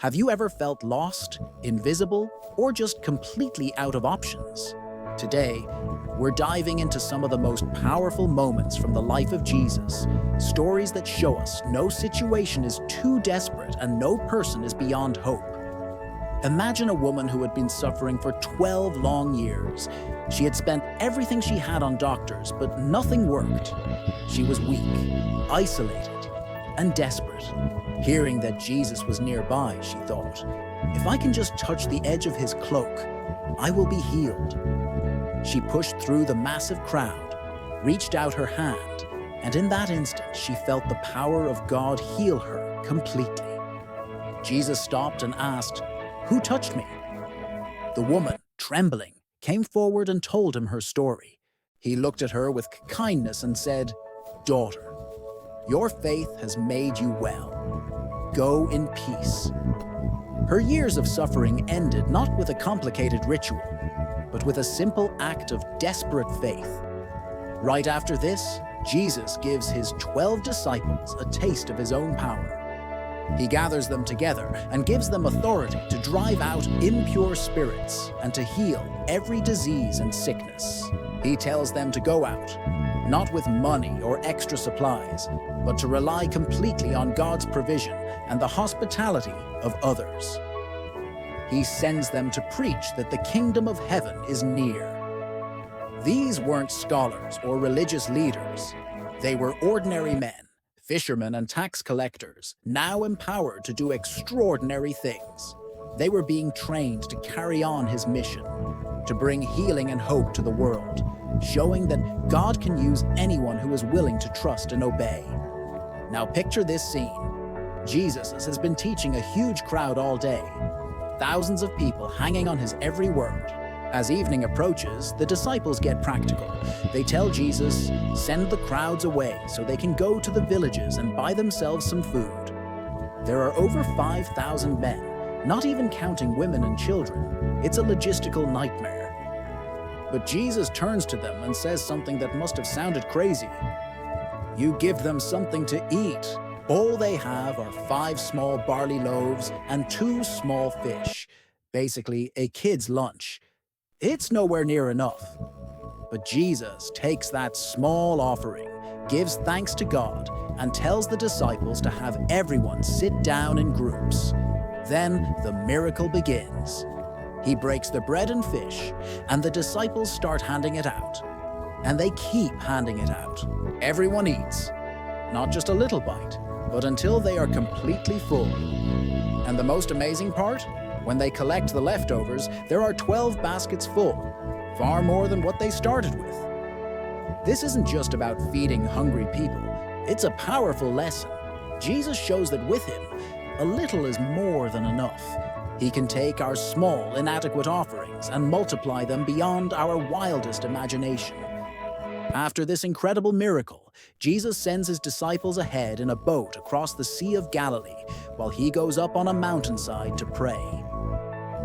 Have you ever felt lost, invisible, or just completely out of options? Today, we're diving into some of the most powerful moments from the life of Jesus, stories that show us no situation is too desperate and no person is beyond hope. Imagine a woman who had been suffering for 12 long years. She had spent everything she had on doctors, but nothing worked. She was weak, isolated, and desperate. Hearing that Jesus was nearby, she thought, if I can just touch the edge of his cloak, I will be healed. She pushed through the massive crowd, reached out her hand, and in that instant, she felt the power of God heal her completely. Jesus stopped and asked, "Who touched me?" The woman, trembling, came forward and told him her story. He looked at her with kindness and said, "Daughter, your faith has made you well. Go in peace." Her years of suffering ended not with a complicated ritual, but with a simple act of desperate faith. Right after this, Jesus gives his 12 disciples a taste of his own power. He gathers them together and gives them authority to drive out impure spirits and to heal every disease and sickness. He tells them to go out, not with money or extra supplies, but to rely completely on God's provision and the hospitality of others. He sends them to preach that the kingdom of heaven is near. These weren't scholars or religious leaders. They were ordinary men, fishermen and tax collectors, now empowered to do extraordinary things. They were being trained to carry on his mission, to bring healing and hope to the world, showing that God can use anyone who is willing to trust and obey. Now picture this scene. Jesus has been teaching a huge crowd all day, thousands of people hanging on his every word. As evening approaches, the disciples get practical. They tell Jesus, send the crowds away so they can go to the villages and buy themselves some food. There are over 5,000 men, not even counting women and children. It's a logistical nightmare. But Jesus turns to them and says something that must have sounded crazy. You give them something to eat. All they have are 5 small barley loaves and 2 small fish. Basically, a kid's lunch. It's nowhere near enough. But Jesus takes that small offering, gives thanks to God, and tells the disciples to have everyone sit down in groups. Then the miracle begins. He breaks the bread and fish, and the disciples start handing it out. And they keep handing it out. Everyone eats, not just a little bite, but until they are completely full. And the most amazing part? When they collect the leftovers, there are 12 baskets full, far more than what they started with. This isn't just about feeding hungry people. It's a powerful lesson. Jesus shows that with him, a little is more than enough. He can take our small, inadequate offerings and multiply them beyond our wildest imagination. After this incredible miracle, Jesus sends his disciples ahead in a boat across the Sea of Galilee while he goes up on a mountainside to pray.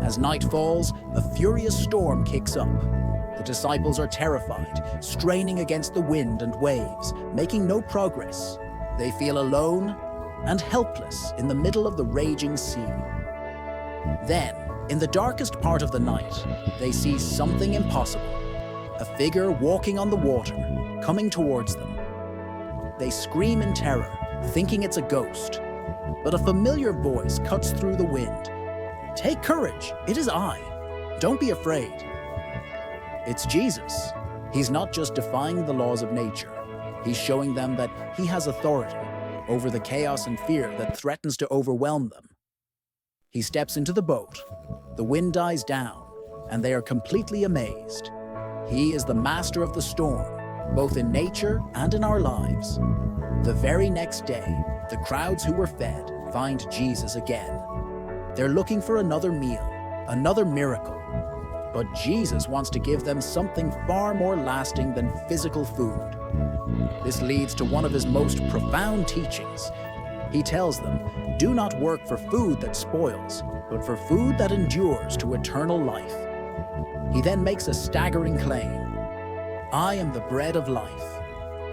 As night falls, a furious storm kicks up. The disciples are terrified, straining against the wind and waves, making no progress. They feel alone and helpless in the middle of the raging sea. Then, in the darkest part of the night, they see something impossible. A figure walking on the water, coming towards them. They scream in terror, thinking it's a ghost. But a familiar voice cuts through the wind. Take courage, it is I. Don't be afraid. It's Jesus. He's not just defying the laws of nature. He's showing them that he has authority over the chaos and fear that threatens to overwhelm them. He steps into the boat. The wind dies down, and they are completely amazed. He is the master of the storm, both in nature and in our lives. The very next day, the crowds who were fed find Jesus again. They're looking for another meal, another miracle. But Jesus wants to give them something far more lasting than physical food. This leads to one of his most profound teachings. He tells them, do not work for food that spoils, but for food that endures to eternal life. He then makes a staggering claim. I am the bread of life.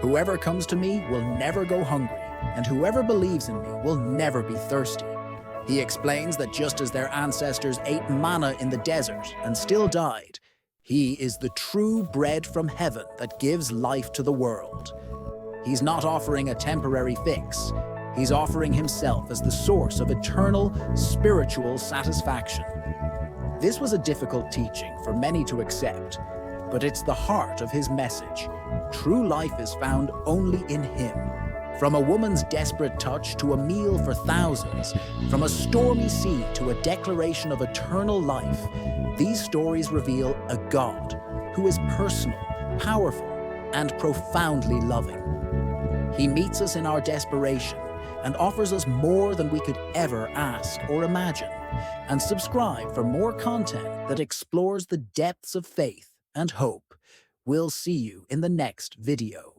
Whoever comes to me will never go hungry, and whoever believes in me will never be thirsty. He explains that just as their ancestors ate manna in the desert and still died, he is the true bread from heaven that gives life to the world. He's not offering a temporary fix. He's offering himself as the source of eternal, spiritual satisfaction. This was a difficult teaching for many to accept, but it's the heart of his message. True life is found only in him. From a woman's desperate touch to a meal for thousands, from a stormy sea to a declaration of eternal life, these stories reveal a God who is personal, powerful, and profoundly loving. He meets us in our desperation and offers us more than we could ever ask or imagine. And subscribe for more content that explores the depths of faith and hope. We'll see you in the next video.